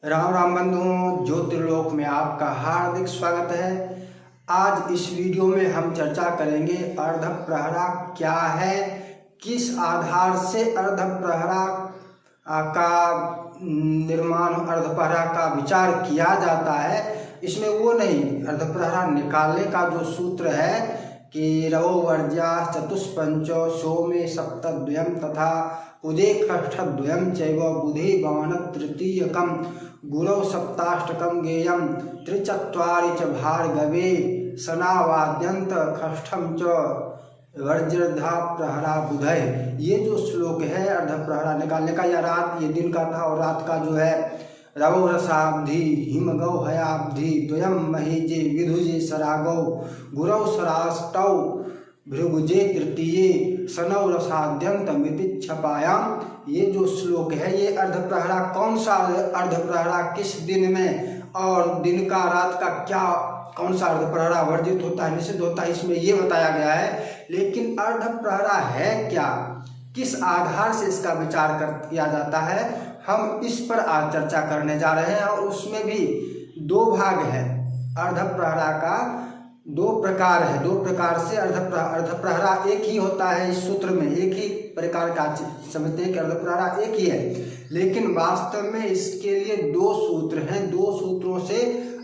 राम राम बंधुओं, ज्योतिर्लोक में आपका हार्दिक स्वागत है। आज इस वीडियो में हम चर्चा करेंगे अर्धप्रहरा क्या है, किस आधार से अर्धप्रहरा का निर्माण, अर्धप्रहरा का विचार किया जाता है। इसमें वो नहीं, अर्धप्रहरा निकालने का जो सूत्र है कि रवो वर्ज्या चतुष्पंचो सोमे सप्तद्वयम तथा उदेष्ठद्वयम चैव बुधे भवन तृतीयकम गुरौ सप्ताष्टकम गेयम त्रिचत्वारि च भार्गवे सनावाद्यंत खष्ठम च वर्ज्यर्धा प्रहरा बुधय। ये जो श्लोक है अर्धप्रहरा निकालने का, या रात, ये दिन का था और रात का जो है रवो रसाब्धि हिमगौ हयाब्धि द्वयम महेजे विधुजे सरागौ गुरौ सराष्टौ भृगुजे तृतीये सनौ रसाद्यंत मितिच्छपायाम। ये जो श्लोक है ये अर्धप्रहरा, कौन सा अर्धप्रहरा किस दिन में और दिन का रात का क्या, कौन सा अर्धप्रहरा वर्जित होता है, निषिद्ध होता है, इसमें ये बताया गया है। लेकिन अर्धप्रहरा है क्या, किस आधार से इसका विचार किया जाता है, हम इस पर आज चर्चा करने जा रहे हैं। और उसमें भी दो भाग है। अर्धप्रहरा का दो प्रकार है, दो प्रकार से अर्धप्रहरा एक ही होता है। इस सूत्र में एक ही प्रकार का समझते हैं कि अर्धप्रहरा एक ही है, लेकिन वास्तव में इसके लिए दो सूत्र हैं। दो सूत्रों से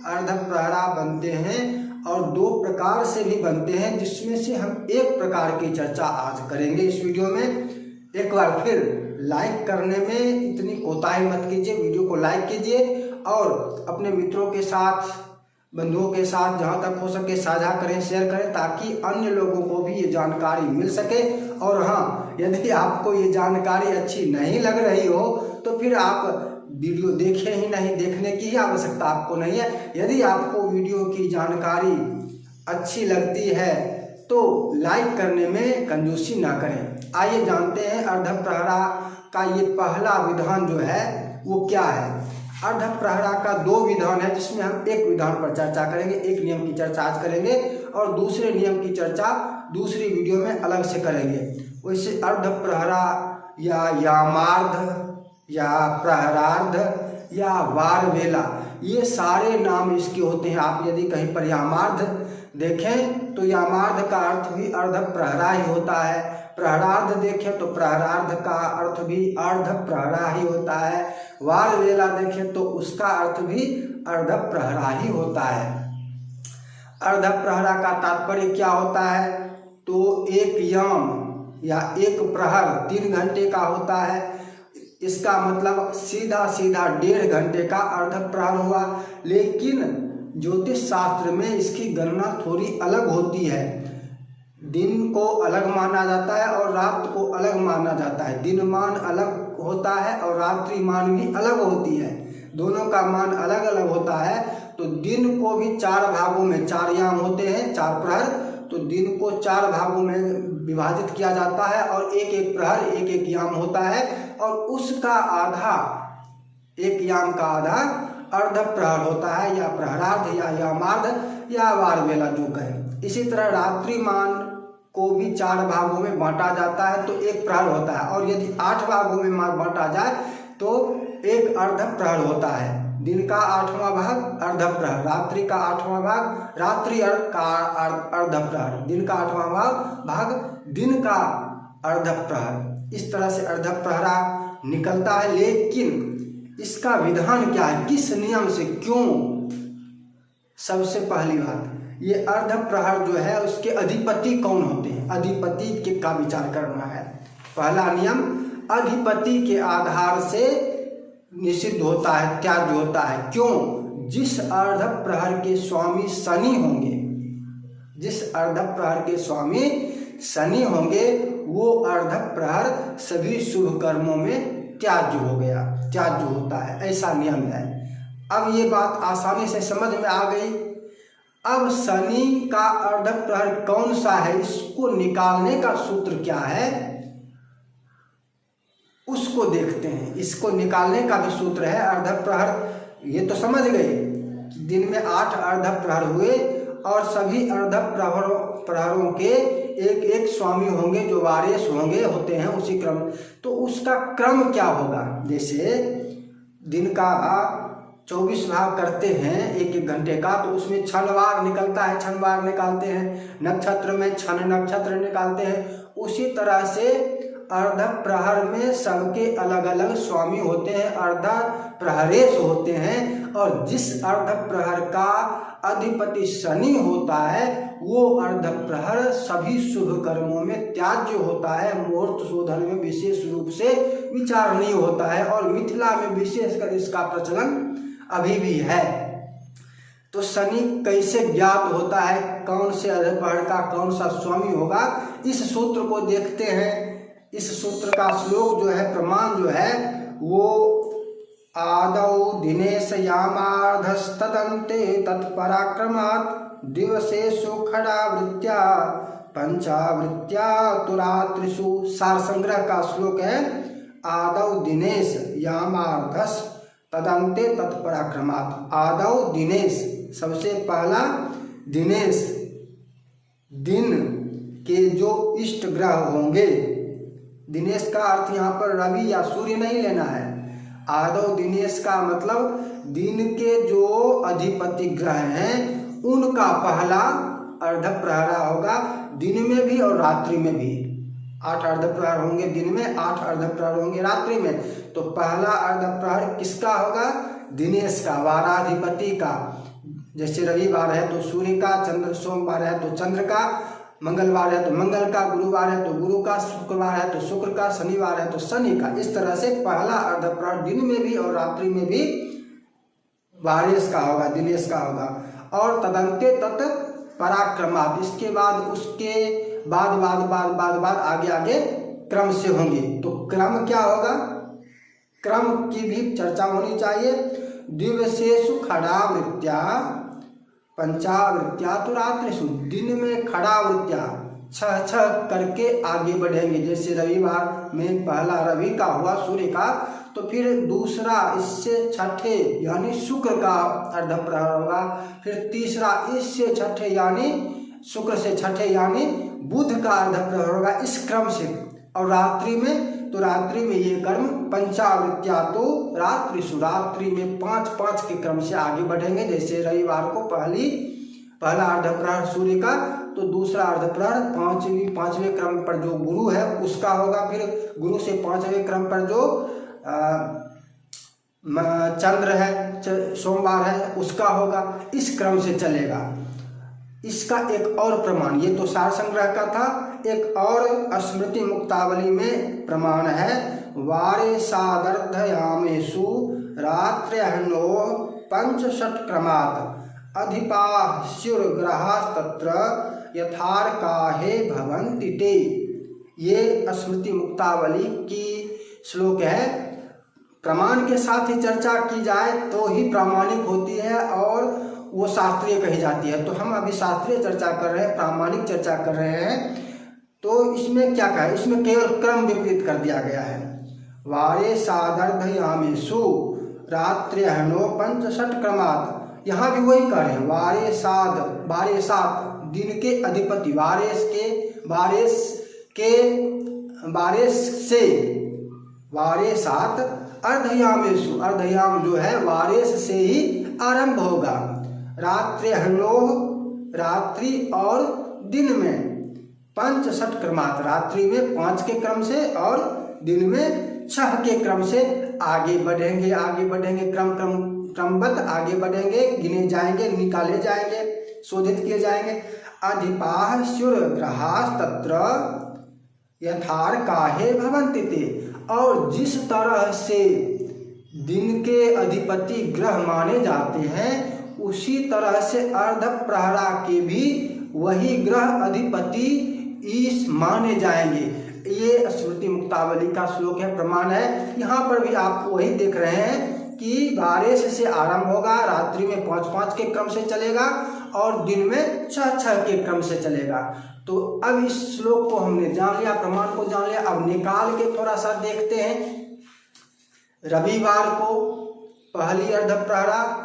अर्धप्रहरा बनते हैं और दो प्रकार से भी बनते हैं, जिसमें से हम एक प्रकार की चर्चा आज करेंगे इस वीडियो में। एक बार फिर लाइक करने में इतनी कोताही मत कीजिए, वीडियो को लाइक कीजिए और अपने मित्रों के साथ, बंधुओं के साथ जहाँ तक हो सके साझा करें, शेयर करें, ताकि अन्य लोगों को भी ये जानकारी मिल सके। और हाँ, यदि आपको ये जानकारी अच्छी नहीं लग रही हो तो फिर आप वीडियो देखें ही नहीं, देखने की ही आवश्यकता आपको नहीं है। यदि आपको वीडियो की जानकारी अच्छी लगती है तो लाइक करने में कंजूसी ना करें। आइए जानते हैं अर्धप्रहरा का ये पहला विधान जो है वो क्या है। अर्धप्रहरा का दो विधान है, जिसमें हम एक विधान पर चर्चा करेंगे, एक नियम की चर्चा आज करेंगे और दूसरे नियम की चर्चा दूसरी वीडियो में अलग से करेंगे। वैसे अर्धप्रहरा या यामार्ध या प्रहरार्ध या वारवेला, ये सारे नाम इसके होते हैं। आप यदि कहीं पर यामार्ध देखें तो यामार्ध का अर्थ भी अर्धप्रहरा ही होता है, प्रहरार्ध देखें तो प्रहरार्ध का अर्थ भी अर्धप्रहरा ही होता है, वारवेला देखें तो उसका अर्थ भी अर्धप्रहरा ही होता है। अर्धप्रहरा का तात्पर्य क्या होता है, तो एक याम या एक प्रहर 3 घंटे का होता है। इसका मतलब सीधा सीधा 1.5 घंटे का अर्धप्रहर हुआ। लेकिन ज्योतिष शास्त्र में इसकी गणना थोड़ी अलग होती है। दिन को अलग माना जाता है और रात को अलग माना जाता है। दिनमान अलग होता है और रात्रिमान भी अलग होती है, दोनों का मान अलग अलग होता है। तो दिन को भी 4 भागों में, 4 याम होते हैं, 4 प्रहर, तो दिन को 4 भागों में विभाजित किया जाता है और एक एक प्रहर एक एक याम होता है और उसका आधा, एक याम का आधा अर्धप्रहर होता है, या प्रहरार्ध या यामार्ध या वारवेला जो कहें। इसी तरह रात्रिमान को भी 4 भागों में बांटा जाता है तो एक प्रहर होता है, और यदि 8 भागों में बांटा जाए तो एक अर्धप्रहर होता है। दिन का 8वां भाग अर्धप्रहर, रात्रि का 8वां भाग रात्रि का अर्धप्रहर, दिन का 8वां भाग दिन का अर्धप्रहर। इस तरह से अर्धप्रहरा निकलता है। लेकिन इसका विधान क्या है, किस नियम से, क्यों? सबसे पहली बात, ये अर्धप्रहर जो है उसके अधिपति कौन होते हैं, अधिपति के का विचार करना है। पहला नियम, अधिपति के आधार से निषिद्ध होता है, त्याज्य होता है। क्यों? जिस अर्धप्रहर के स्वामी शनि होंगे, जिस अर्धप्रहर के स्वामी शनि होंगे वो अर्धप्रहर सभी शुभ कर्मों में त्याज्य हो गया, त्याज्य होता है, ऐसा नियम है। अब ये बात आसानी से समझ में आ गई। अब शनि का अर्धप्रहर कौन सा है, इसको निकालने का सूत्र क्या है, उसको देखते हैं। इसको निकालने का भी सूत्र है अर्धप्रहर। ये तो समझ गए, दिन में 8 अर्धप्रहर हुए और सभी अर्धप्रहरों के एक एक स्वामी होंगे जो वारिस होंगे, होते हैं उसी क्रम। तो उसका क्रम क्या होगा, जैसे दिन का 24 भाग करते हैं एक एक घंटे का, तो उसमें क्षणवार निकलता है, क्षणवार निकालते हैं। नक्षत्र में क्षण नक्षत्र निकालते हैं। उसी तरह से अर्ध प्रहर में सबके अलग अलग स्वामी होते हैं, अर्ध प्रहरेश होते हैं। और जिस अर्ध प्रहर का अधिपति शनि होता है वो अर्ध प्रहर सभी शुभ कर्मों में त्याज्य होता है। मुहूर्त शोधन में विशेष रूप से विचारणीय होता है और मिथिला में विशेषकर इसका प्रचलन अभी भी है। तो शनि कैसे ज्ञात होता है, कौन से अर्ध प्रहर का कौन सा स्वामी होगा, इस सूत्र को देखते हैं। इस सूत्र का श्लोक जो है, प्रमाण जो है वो आदौ दिनेश यामार्धस्तदन्ते तत्पराक्रमात् दिवसेषु खडावृत्त्या पंचावृत्त्या तुरात्रिषु। सार संग्रह का श्लोक है आदौ दिनेश यामार्धस तदन्ते तत्पराक्रमात्। आदौ दिनेश, सबसे पहला दिनेश, दिन के जो इष्ट ग्रह होंगे। दिनेश का अर्थ यहाँ पर रवि या सूर्य नहीं लेना है। आदौ दिनेश का मतलब दिन के जो अधिपति ग्रह हैं उनका पहला अर्ध प्रहरा होगा, दिन में भी और रात्रि में भी। 8 अर्ध प्रहर होंगे दिन में, 8 अर्ध प्रहर होंगे रात्रि में। तो पहला अर्ध प्रहर किसका होगा? दिनेश का, वाराधिपति का। जैसे रविवार है तो सूर्य का, चंद्र सोमवार है तो चंद्र का, मंगलवार है तो मंगल का, गुरुवार है तो गुरु का, शुक्रवार है तो शुक्र का, शनिवार है तो शनि का। इस तरह से पहला अर्ध प्रहर दिन में भी और रात्रि में भी वारेश का होगा, दिनेश का होगा। और तदंते तत् पराक्रमात्, इसके बाद उसके बाद आगे आगे क्रम से होंगे। तो क्रम क्या होगा? क्रम की भी चर्चा होनी चाहिए। दिवसेषु खडावृत्त्या पंचावृत्त्या तो रात्रिषु, दिन में खडावृत्त्या 6 करके आगे बढ़ेंगे। जैसे रविवार में पहला रवि का हुआ सूर्य का, तो फिर दूसरा इससे छठे यानी शुक्र का अर्ध प्रहर होगा, फिर तीसरा इससे छठे यानी शुक्र से छठे यानी बुध का अर्ध प्रहर होगा, इस क्रम से। और रात्रि में, तो रात्रि में ये कर्म पंचावृत्त्या तो रात्रिषु, रात्रि में 5 के क्रम से आगे बढ़ेंगे। जैसे रविवार को पहला अर्ध प्रहर सूर्य का, तो दूसरा अर्ध प्रहर 5वें क्रम पर जो गुरु है उसका होगा, फिर गुरु से 5वें क्रम पर जो चंद्र है, सोमवार है, उसका होगा। इस क्रम से चलेगा। इसका एक और प्रमाण, ये तो सार संग्रह का था, एक और स्मृति मुक्तावली में प्रमाण है। वारे सादर्धयामेषु रात्र्यह्नो 65 क्रमात् अधिपास्युर्ग्रहास्तत्र यथार्काहे भवन्ति ते। ये स्मृति मुक्तावली की श्लोक है। प्रमाण के साथ ही चर्चा की जाए तो ही प्रामाणिक होती है और वो शास्त्रीय कही जाती है। तो हम अभी शास्त्रीय चर्चा कर रहे हैं, प्रामाणिक चर्चा कर रहे हैं। तो इसमें क्या कहा है? इसमें केवल क्रम विपरीत कर दिया गया है। वारे सादर्धयामेषु रात्र्यह्नो 65 क्रमात्, यहाँ भी वही कह रहे हैं। वारे सात, दिन के अधिपति, वारे सात अर्धयामेषु, अर्धयाम जो है वारेश से ही आरंभ होगा। रात्र्यह्नो, रात्रि और दिन में 65 क्रमात्, रात्रि में 5 के क्रम से और दिन में 6 के क्रम से आगे बढ़ेंगे, क्रमबद्ध आगे बढ़ेंगे, गिने जाएंगे, निकाले जाएंगे, शोधित किए जाएंगे। अधिपास्युर्ग्रहास्तत्र यथार्काहे भवन्ति ते, और जिस तरह से दिन के अधिपति ग्रह माने जाते हैं उसी तरह से अर्ध प्रहरा के भी वही ग्रह अधिपति ईश माने जाएंगे। ये स्मृति मुक्तावली का श्लोक है, प्रमाण है। यहाँ पर भी आप वही देख रहे हैं कि वारेश से आरंभ होगा, रात्रि में 5 के क्रम से चलेगा और दिन में 6 के क्रम से चलेगा। तो अब इस श्लोक को हमने जान लिया, प्रमाण को जान लिया। अब निकाल के थोड़ा सा देखते हैं। रविवार को पहली अर्ध प्रहरा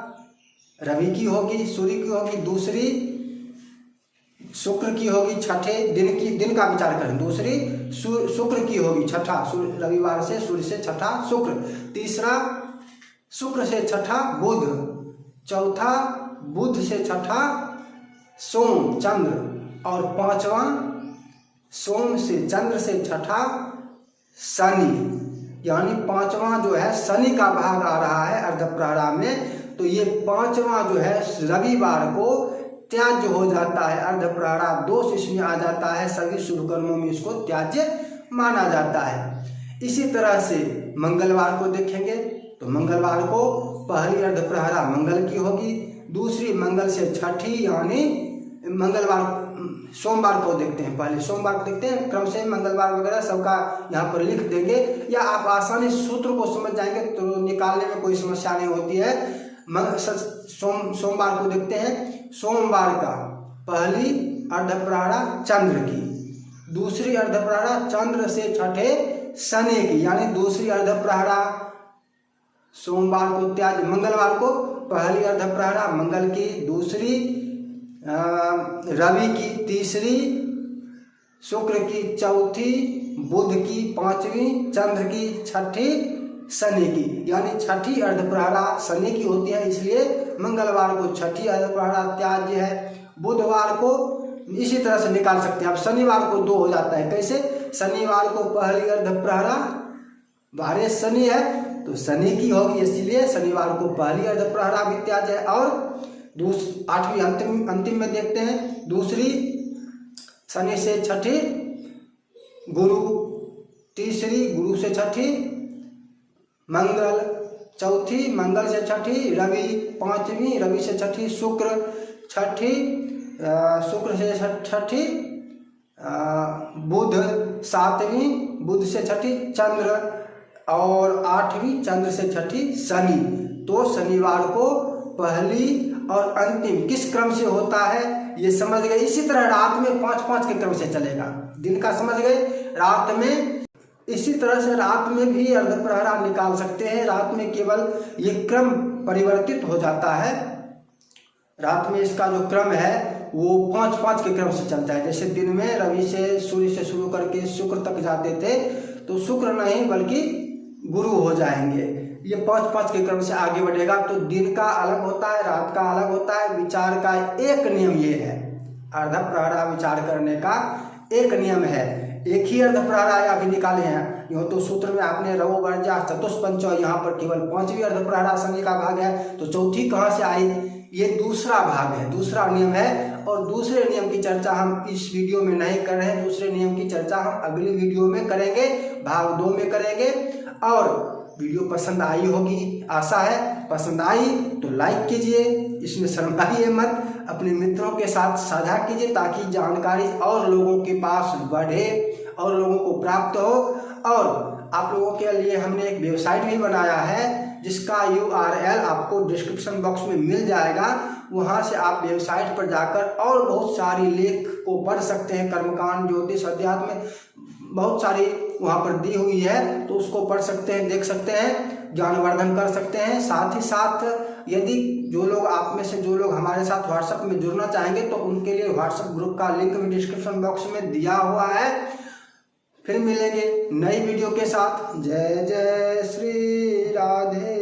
रवि की होगी, सूर्य की होगी, दूसरी शुक्र की होगी, छठे दिन का विचार करें, दूसरी शुक्र की होगी, छठा रविवार से सूर्य से छठा शुक्र, तीसरा शुक्र से छठा बुध, चौथा बुध से छठा सोम चंद्र, और पांचवा सोम से चंद्र से छठा शनि। यानी पांचवा जो है शनि का भाग आ रहा है अर्धप्रहरा में। तो ये पांचवा जो है रविवार को त्याज्य हो जाता है, अर्धप्रहरा दोष इसमें आ जाता है, सभी शुभ कर्मों में इसको त्याज्य माना जाता है। इसी तरह से मंगलवार को देखेंगे तो मंगलवार को पहली अर्धप्रहरा मंगल की होगी, दूसरी मंगल से छठी यानी मंगलवार सोमवार को देखते हैं। पहले सोमवार को देखते हैं, क्रम से मंगलवार वगैरह सबका यहाँ पर लिख देंगे, या आप आसानी सूत्र को समझ जाएंगे तो निकालने में कोई समस्या नहीं होती है। सोमवार को देखते हैं। सोमवार का पहली अर्धप्रहरा चंद्र की, दूसरी अर्धप्रहरा चंद्र से छठे शनि की, यानी दूसरी अर्धप्रहरा सोमवार को त्याज, मंगलवार को पहली अर्धप्रहरा मंगल की, दूसरी रवि की, तीसरी शुक्र की, चौथी बुध की, पांचवी चंद्र की, छठी शनि की। यानी छठी अर्धप्रहरा शनि की होती है, इसलिए मंगलवार को छठी अर्धप्रहरा त्याज्य है। बुधवार को इसी तरह से निकाल सकते हैं। अब शनिवार को 2 हो जाता है, कैसे? शनिवार को पहली अर्धप्रहरा बारह शनि है तो शनि की होगी, इसलिए शनिवार को पहली अर्धप्रहरा भी त्याज्य है। और आठवीं अंतिम में देखते हैं, दूसरी शनि से छठी गुरु, तीसरी गुरु से छठी मंगल, चौथी मंगल से छठी रवि, पांचवी रवि से छठी शुक्र, छठी शुक्र से छठी बुध, सातवीं बुध से छठी चंद्र, और आठवीं चंद्र से छठी शनि। तो शनिवार को पहली और अंतिम किस क्रम से होता है ये समझ गए। इसी तरह रात में 5-5 के क्रम से चलेगा, दिन का समझ गए, रात में इसी तरह से रात में भी अर्धप्रहरा निकाल सकते हैं। रात में केवल ये क्रम परिवर्तित हो जाता है, रात में इसका जो क्रम है वो 5-5 के क्रम से चलता है। जैसे दिन में रवि से सूर्य से शुरू करके शुक्र तक जाते थे तो शुक्र नहीं बल्कि गुरु हो जाएंगे, ये 5-5 के क्रम से आगे बढ़ेगा। तो दिन का अलग होता है, रात का अलग होता है। विचार का एक नियम ये है, अर्धप्रहरा विचार करने का एक नियम है। एक ही अर्धप्रहरा अभी निकाले हैं, यूँ तो सूत्र में आपने रवो वर्जा चतुष्पंचो, यहाँ पर केवल 5वीं अर्धप्रहरा शनि का भाग है, तो चौथी कहाँ से आई? ये दूसरा भाग है, दूसरा नियम है। और दूसरे नियम की चर्चा हम इस वीडियो में नहीं कर रहे हैं, दूसरे नियम की चर्चा हम अगली वीडियो में करेंगे, भाग 2 में करेंगे। और वीडियो पसंद आई होगी, आशा है पसंद आई तो लाइक कीजिए, इसमें शर्माइए मत, अपने मित्रों के साथ साझा कीजिए ताकि जानकारी और लोगों के पास बढ़े और लोगों को प्राप्त हो। और आप लोगों के लिए हमने एक वेबसाइट भी बनाया है जिसका URL आपको डिस्क्रिप्शन बॉक्स में मिल जाएगा, वहां से आप वेबसाइट पर जाकर और बहुत सारी लेख को पढ़ सकते हैं। कर्मकांड, ज्योतिष, अध्यात्म बहुत सारी वहाँ पर दी हुई है, तो उसको पढ़ सकते हैं, देख सकते हैं, ज्ञानवर्धन कर सकते हैं। साथ ही साथ यदि जो लोग आप में से जो लोग हमारे साथ व्हाट्सएप में जुड़ना चाहेंगे तो उनके लिए व्हाट्सएप ग्रुप का लिंक भी डिस्क्रिप्शन बॉक्स में दिया हुआ है। फिर मिलेंगे नई वीडियो के साथ। जय जय श्री राधे।